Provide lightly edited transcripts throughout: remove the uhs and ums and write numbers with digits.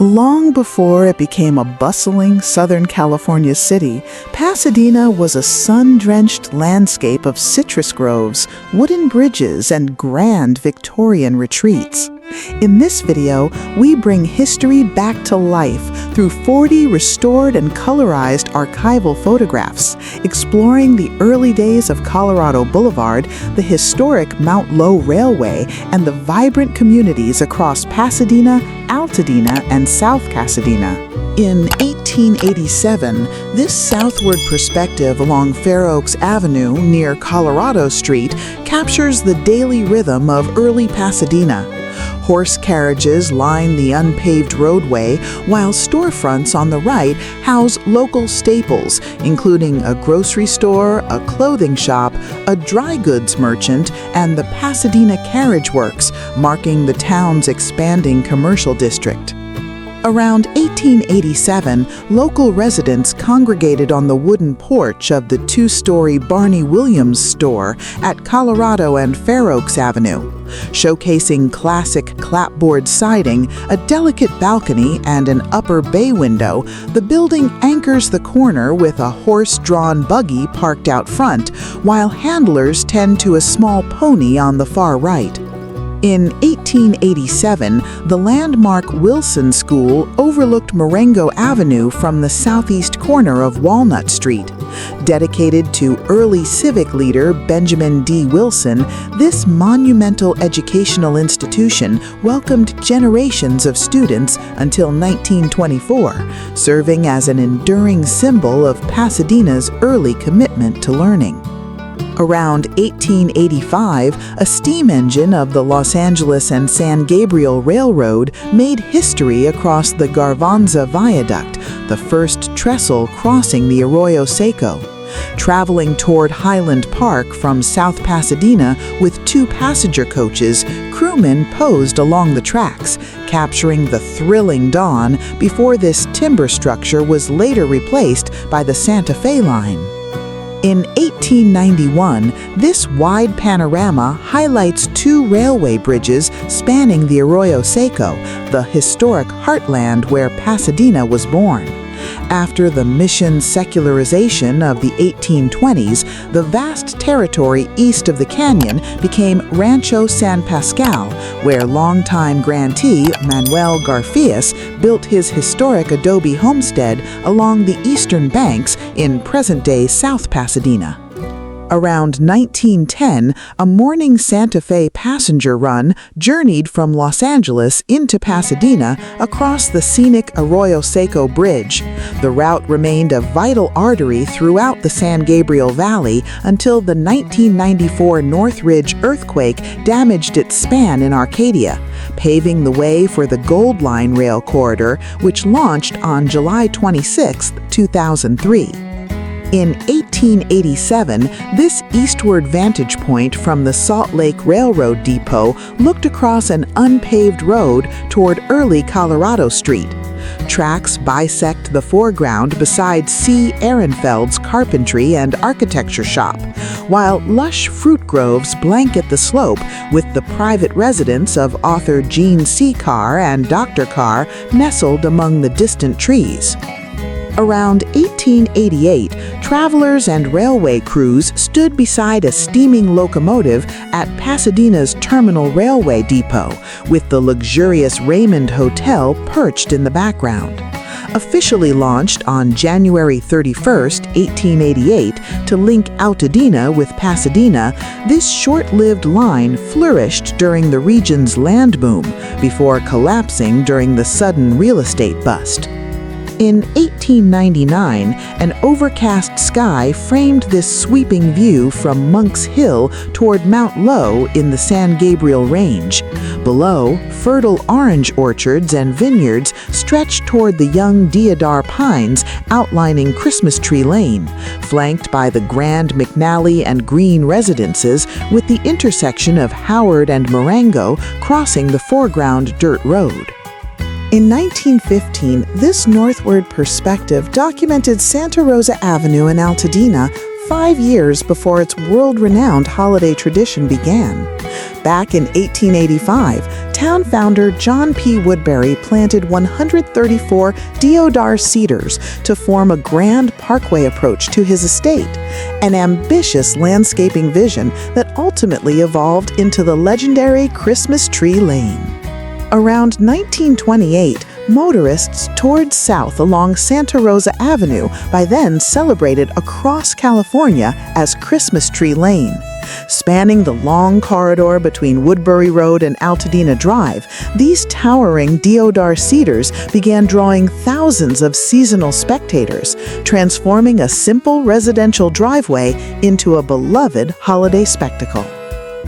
Long before it became a bustling Southern California city, Pasadena was a sun-drenched landscape of citrus groves, wooden bridges, and grand Victorian retreats. In this video, we bring history back to life through 40 restored and colorized archival photographs, exploring the early days of Colorado Boulevard, the historic Mount Lowe Railway, and the vibrant communities across Pasadena, Altadena, and South Pasadena. In 1887, this southward perspective along Fair Oaks Avenue near Colorado Street captures the daily rhythm of early Pasadena. Horse carriages line the unpaved roadway, while storefronts on the right house local staples, including a grocery store, a clothing shop, a dry goods merchant, and the Pasadena Carriage Works, marking the town's expanding commercial district. Around 1887, local residents congregated on the wooden porch of the two-story Barney Williams store at Colorado and Fair Oaks Avenue. Showcasing classic clapboard siding, a delicate balcony, and an upper bay window, the building anchors the corner with a horse-drawn buggy parked out front, while handlers tend to a small pony on the far right. In 1887, the landmark Wilson School overlooked Marengo Avenue from the southeast corner of Walnut Street. Dedicated to early civic leader Benjamin D. Wilson, this monumental educational institution welcomed generations of students until 1924, serving as an enduring symbol of Pasadena's early commitment to learning. Around 1885, a steam engine of the Los Angeles and San Gabriel Railroad made history across the Garvanza Viaduct, the first trestle crossing the Arroyo Seco. Traveling toward Highland Park from South Pasadena with two passenger coaches, crewmen posed along the tracks, capturing the thrilling dawn before this timber structure was later replaced by the Santa Fe line. In 1891, this wide panorama highlights two railway bridges spanning the Arroyo Seco, the historic heartland where Pasadena was born. After the mission secularization of the 1820s, the vast territory east of the canyon became Rancho San Pascual, where longtime grantee Manuel Garfias built his historic adobe homestead along the eastern banks in present-day South Pasadena. Around 1910, a morning Santa Fe passenger run journeyed from Los Angeles into Pasadena across the scenic Arroyo Seco Bridge. The route remained a vital artery throughout the San Gabriel Valley until the 1994 Northridge earthquake damaged its span in Arcadia, paving the way for the Gold Line rail corridor, which launched on July 26, 2003. In 1887, this eastward vantage point from the Salt Lake Railroad Depot looked across an unpaved road toward early Colorado Street. Tracks bisect the foreground beside C. Ehrenfeld's carpentry and architecture shop, while lush fruit groves blanket the slope with the private residence of author Gene C. Carr and Dr. Carr nestled among the distant trees. Around 1888, travelers and railway crews stood beside a steaming locomotive at Pasadena's Terminal Railway Depot, with the luxurious Raymond Hotel perched in the background. Officially launched on January 31, 1888, to link Altadena with Pasadena, this short-lived line flourished during the region's land boom, before collapsing during the sudden real estate bust. In 1899, an overcast sky framed this sweeping view from Monk's Hill toward Mount Lowe in the San Gabriel Range. Below, fertile orange orchards and vineyards stretched toward the young deodar pines outlining Christmas Tree Lane, flanked by the grand McNally and Green residences with the intersection of Howard and Marengo crossing the foreground dirt road. In 1915, this northward perspective documented Santa Rosa Avenue in Altadena 5 years before its world-renowned holiday tradition began. Back in 1885, town founder John P. Woodbury planted 134 deodar cedars to form a grand parkway approach to his estate, an ambitious landscaping vision that ultimately evolved into the legendary Christmas Tree Lane. Around 1928, motorists toured south along Santa Rosa Avenue, by then celebrated across California as Christmas Tree Lane. Spanning the long corridor between Woodbury Road and Altadena Drive, these towering deodar cedars began drawing thousands of seasonal spectators, transforming a simple residential driveway into a beloved holiday spectacle.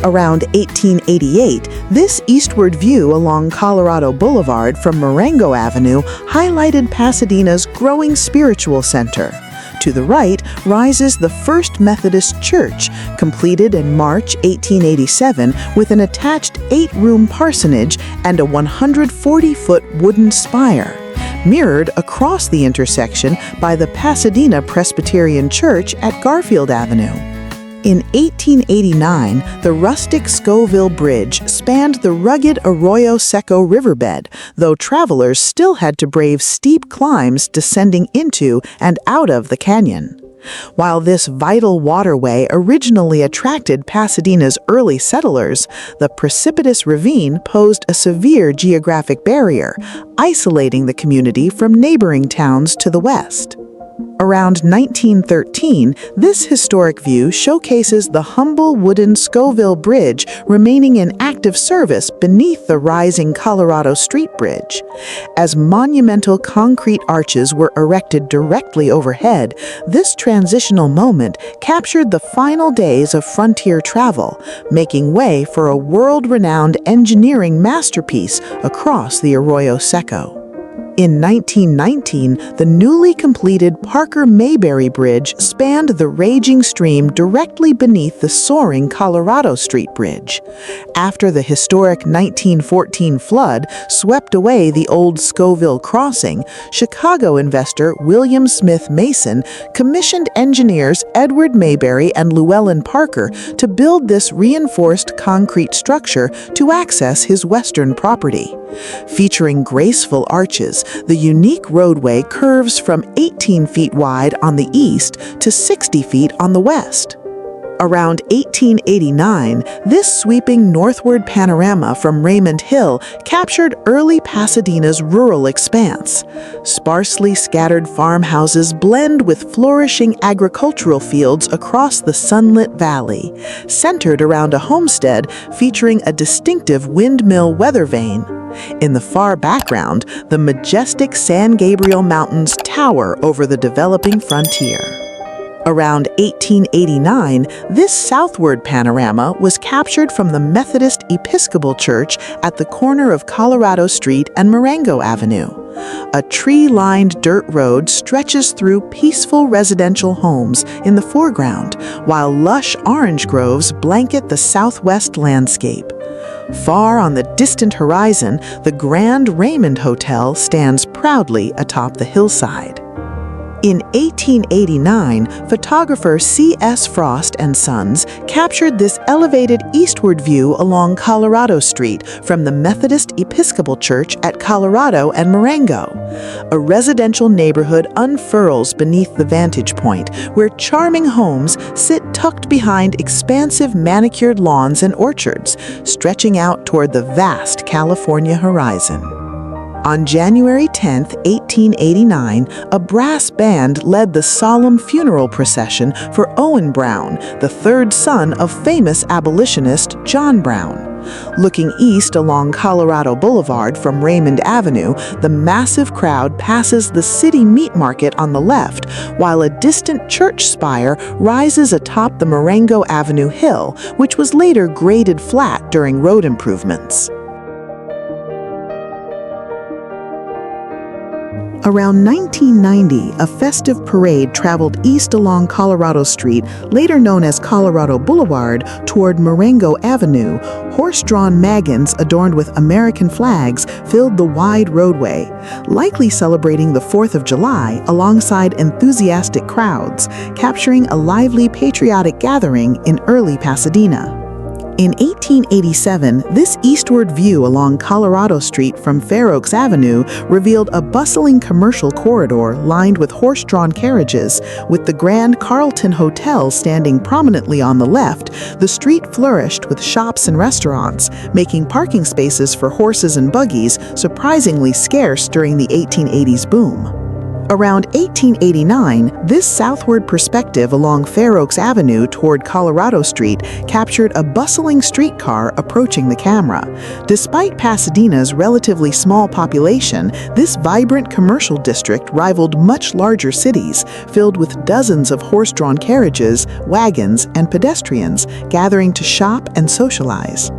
Around 1888, this eastward view along Colorado Boulevard from Marengo Avenue highlighted Pasadena's growing spiritual center. To the right rises the First Methodist Church, completed in March 1887 with an attached 8-room parsonage and a 140-foot wooden spire, mirrored across the intersection by the Pasadena Presbyterian Church at Garfield Avenue. In 1889, the rustic Scoville Bridge spanned the rugged Arroyo Seco riverbed, though travelers still had to brave steep climbs descending into and out of the canyon. While this vital waterway originally attracted Pasadena's early settlers, the precipitous ravine posed a severe geographic barrier, isolating the community from neighboring towns to the west. Around 1913, this historic view showcases the humble wooden Scoville Bridge remaining in active service beneath the rising Colorado Street Bridge. As monumental concrete arches were erected directly overhead, this transitional moment captured the final days of frontier travel, making way for a world-renowned engineering masterpiece across the Arroyo Seco. In 1919, the newly completed Parker-Mayberry Bridge spanned the raging stream directly beneath the soaring Colorado Street Bridge. After the historic 1914 flood swept away the old Scoville crossing, Chicago investor William Smith Mason commissioned engineers Edward Mayberry and Llewellyn Parker to build this reinforced concrete structure to access his western property. Featuring graceful arches, the unique roadway curves from 18 feet wide on the east to 60 feet on the west. Around 1889, this sweeping northward panorama from Raymond Hill captured early Pasadena's rural expanse. Sparsely scattered farmhouses blend with flourishing agricultural fields across the sunlit valley, centered around a homestead featuring a distinctive windmill weather vane. In the far background, the majestic San Gabriel Mountains tower over the developing frontier. Around 1889, this southward panorama was captured from the Methodist Episcopal Church at the corner of Colorado Street and Marengo Avenue. A tree-lined dirt road stretches through peaceful residential homes in the foreground, while lush orange groves blanket the southwest landscape. Far on the distant horizon, the grand Raymond Hotel stands proudly atop the hillside. In 1889, photographer C.S. Frost and Sons captured this elevated eastward view along Colorado Street from the Methodist Episcopal Church at Colorado and Marengo. A residential neighborhood unfurls beneath the vantage point, where charming homes sit tucked behind expansive manicured lawns and orchards, stretching out toward the vast California horizon. On January 10, 1889, a brass band led the solemn funeral procession for Owen Brown, the third son of famous abolitionist John Brown. Looking east along Colorado Boulevard from Raymond Avenue, the massive crowd passes the city meat market on the left, while a distant church spire rises atop the Marengo Avenue hill, which was later graded flat during road improvements. Around 1990, a festive parade traveled east along Colorado Street, later known as Colorado Boulevard, toward Marengo Avenue. Horse-drawn magons adorned with American flags filled the wide roadway, likely celebrating the 4th of July alongside enthusiastic crowds, capturing a lively patriotic gathering in early Pasadena. In 1887, this eastward view along Colorado Street from Fair Oaks Avenue revealed a bustling commercial corridor lined with horse-drawn carriages. With the Grand Carlton Hotel standing prominently on the left, the street flourished with shops and restaurants, making parking spaces for horses and buggies surprisingly scarce during the 1880s boom. Around 1889, this southward perspective along Fair Oaks Avenue toward Colorado Street captured a bustling streetcar approaching the camera. Despite Pasadena's relatively small population, this vibrant commercial district rivaled much larger cities, filled with dozens of horse-drawn carriages, wagons, and pedestrians gathering to shop and socialize.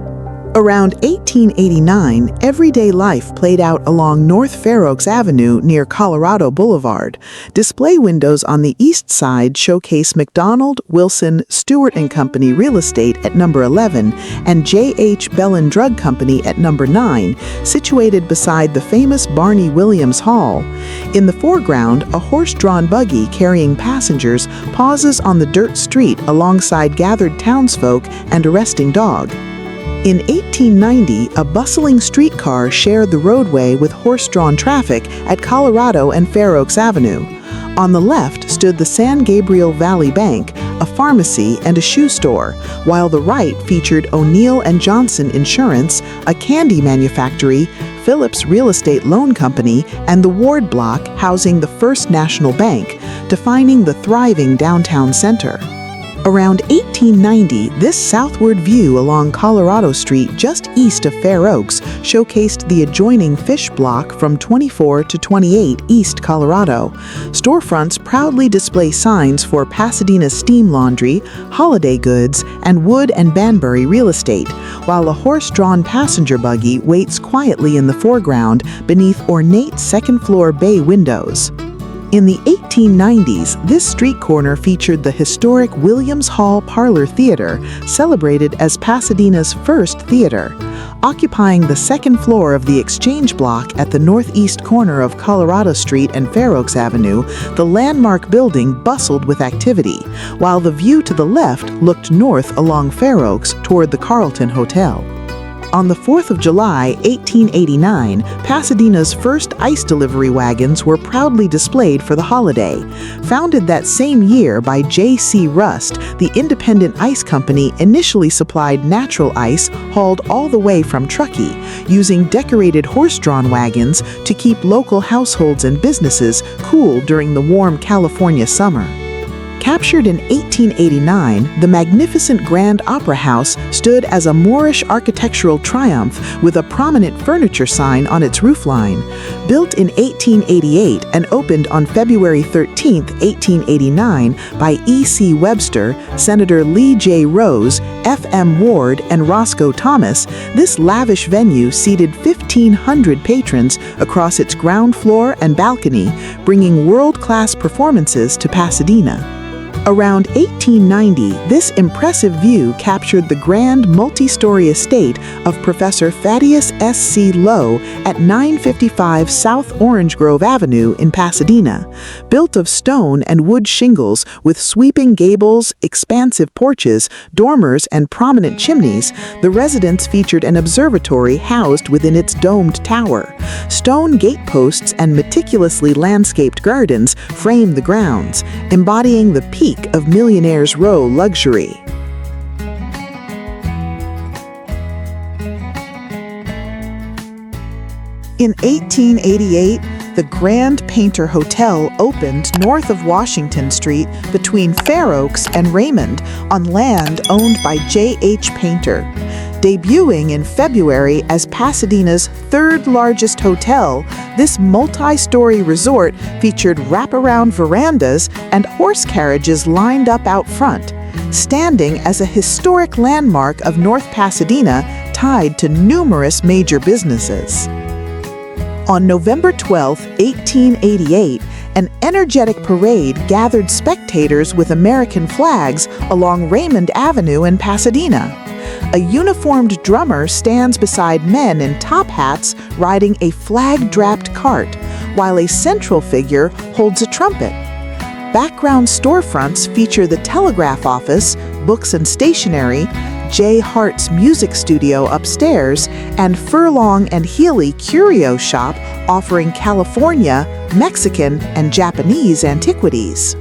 Around 1889, everyday life played out along North Fair Oaks Avenue near Colorado Boulevard. Display windows on the east side showcase McDonald, Wilson, Stewart & Company Real Estate at number 11 and J.H. Bell & Drug Company at number 9, situated beside the famous Barney Williams Hall. In the foreground, a horse-drawn buggy carrying passengers pauses on the dirt street alongside gathered townsfolk and a resting dog. In 1890, a bustling streetcar shared the roadway with horse-drawn traffic at Colorado and Fair Oaks Avenue. On the left stood the San Gabriel Valley Bank, a pharmacy and a shoe store, while the right featured O'Neill & Johnson Insurance, a candy manufactory, Phillips Real Estate Loan Company, and the Ward Block housing the First National Bank, defining the thriving downtown center. Around 1890, this southward view along Colorado Street just east of Fair Oaks showcased the adjoining fish block from 24 to 28 East Colorado. Storefronts proudly display signs for Pasadena Steam Laundry, Holiday Goods, and Wood and Banbury Real Estate, while a horse-drawn passenger buggy waits quietly in the foreground beneath ornate second-floor bay windows. In the 1890s, this street corner featured the historic Williams Hall Parlor Theater, celebrated as Pasadena's first theater. Occupying the second floor of the Exchange Block at the northeast corner of Colorado Street and Fair Oaks Avenue, the landmark building bustled with activity, while the view to the left looked north along Fair Oaks toward the Carlton Hotel. On the 4th of July, 1889, Pasadena's first ice delivery wagons were proudly displayed for the holiday. Founded that same year by J.C. Rust, the independent ice company initially supplied natural ice hauled all the way from Truckee, using decorated horse-drawn wagons to keep local households and businesses cool during the warm California summer. Captured in 1889, the magnificent Grand Opera House stood as a Moorish architectural triumph with a prominent furniture sign on its roofline. Built in 1888 and opened on February 13, 1889 by E.C. Webster, Senator Lee J. Rose, F.M. Ward, and Roscoe Thomas, this lavish venue seated 1,500 patrons across its ground floor and balcony, bringing world-class performances to Pasadena. Around 1890, this impressive view captured the grand multi-story estate of Professor Thaddeus S. C. Lowe at 955 South Orange Grove Avenue in Pasadena. Built of stone and wood shingles with sweeping gables, expansive porches, dormers, and prominent chimneys, the residence featured an observatory housed within its domed tower. Stone gateposts and meticulously landscaped gardens frame the grounds, embodying the peak of Millionaire's Row luxury. In 1888, the Grand Painter Hotel opened north of Washington Street between Fair Oaks and Raymond on land owned by J.H. Painter. Debuting in February as Pasadena's third-largest hotel, this multi-story resort featured wraparound verandas and horse carriages lined up out front, standing as a historic landmark of North Pasadena tied to numerous major businesses. On November 12, 1888, an energetic parade gathered spectators with American flags along Raymond Avenue in Pasadena. A uniformed drummer stands beside men in top hats riding a flag-draped cart, while a central figure holds a trumpet. Background storefronts feature the telegraph office, books and stationery, J. Hart's music studio upstairs, and Furlong and Healy Curio Shop offering California, Mexican, and Japanese antiquities.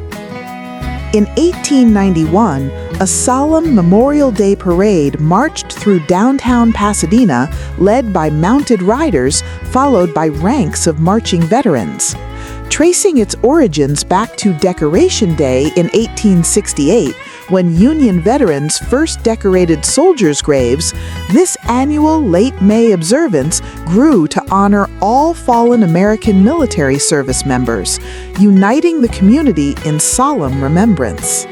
In 1891, a solemn Memorial Day parade marched through downtown Pasadena, led by mounted riders, followed by ranks of marching veterans. Tracing its origins back to Decoration Day in 1868, when Union veterans first decorated soldiers' graves, this annual late May observance grew to honor all fallen American military service members, uniting the community in solemn remembrance.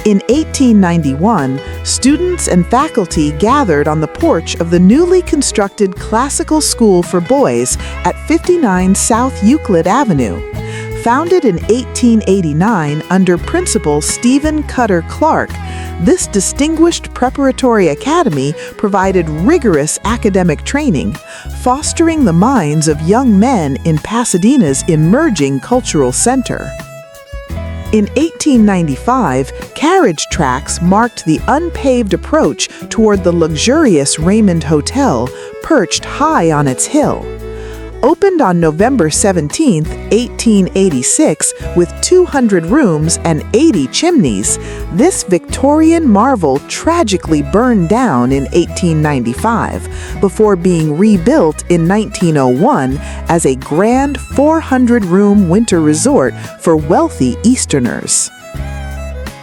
In 1891, students and faculty gathered on the porch of the newly constructed Classical School for Boys at 59 South Euclid Avenue. Founded in 1889 under Principal Stephen Cutter Clark, this distinguished preparatory academy provided rigorous academic training, fostering the minds of young men in Pasadena's emerging cultural center. In 1895, carriage tracks marked the unpaved approach toward the luxurious Raymond Hotel, perched high on its hill. Opened on November 17, 1886, with 200 rooms and 80 chimneys, this Victorian marvel tragically burned down in 1895, before being rebuilt in 1901 as a grand 400-room winter resort for wealthy Easterners.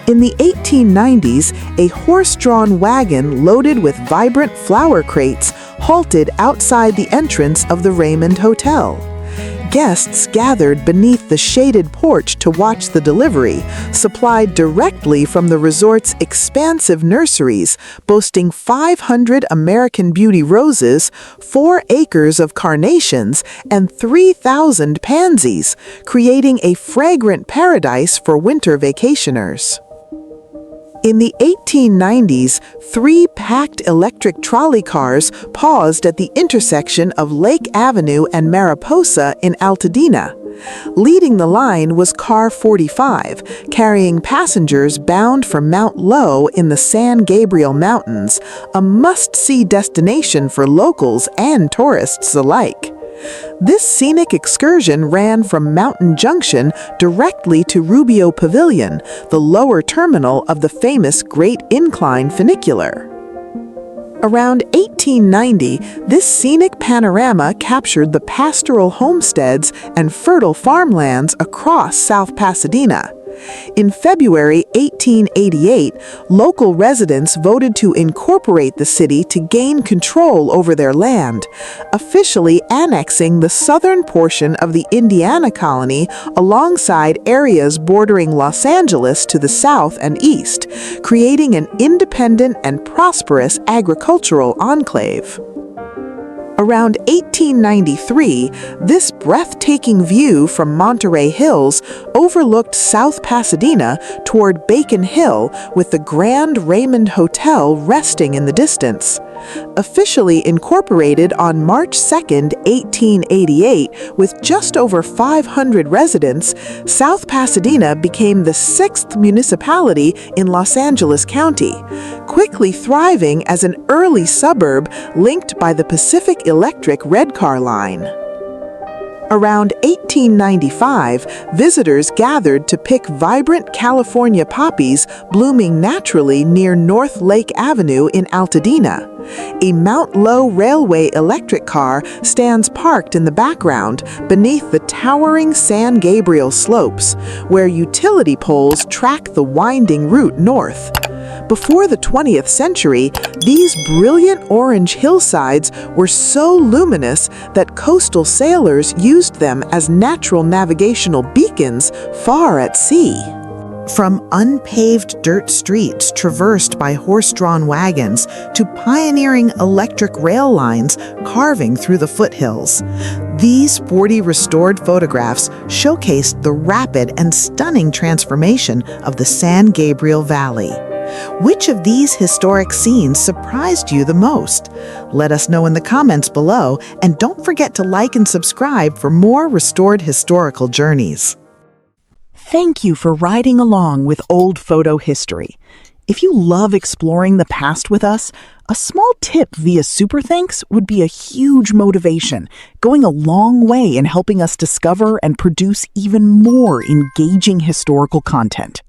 In the 1890s, a horse-drawn wagon loaded with vibrant flower crates halted outside the entrance of the Raymond Hotel. Guests gathered beneath the shaded porch to watch the delivery, supplied directly from the resort's expansive nurseries, boasting 500 American Beauty roses, 4 acres of carnations, and 3,000 pansies, creating a fragrant paradise for winter vacationers. In the 1890s, 3 packed electric trolley cars paused at the intersection of Lake Avenue and Mariposa in Altadena. Leading the line was Car 45, carrying passengers bound for Mount Lowe in the San Gabriel Mountains, a must-see destination for locals and tourists alike. This scenic excursion ran from Mountain Junction directly to Rubio Pavilion, the lower terminal of the famous Great Incline funicular. Around 1890, this scenic panorama captured the pastoral homesteads and fertile farmlands across South Pasadena. In February 1888, local residents voted to incorporate the city to gain control over their land, officially annexing the southern portion of the Indiana colony alongside areas bordering Los Angeles to the south and east, creating an independent and prosperous agricultural enclave. Around 1893, this breathtaking view from Monterey Hills overlooked South Pasadena toward Bacon Hill, with the Grand Raymond Hotel resting in the distance. Officially incorporated on March 2, 1888, with just over 500 residents, South Pasadena became the 6th municipality in Los Angeles County, quickly thriving as an early suburb linked by the Pacific Electric Redcar line. Around 1895, visitors gathered to pick vibrant California poppies blooming naturally near North Lake Avenue in Altadena. A Mount Lowe Railway electric car stands parked in the background beneath the towering San Gabriel slopes, where utility poles track the winding route north. Before the 20th century, these brilliant orange hillsides were so luminous that coastal sailors used them as natural navigational beacons far at sea. From unpaved dirt streets traversed by horse-drawn wagons to pioneering electric rail lines carving through the foothills, these 40 restored photographs showcased the rapid and stunning transformation of the San Gabriel Valley. Which of these historic scenes surprised you the most? Let us know in the comments below, and don't forget to like and subscribe for more restored historical journeys. Thank you for riding along with Old Photo History. If you love exploring the past with us, a small tip via Super Thanks would be a huge motivation, going a long way in helping us discover and produce even more engaging historical content.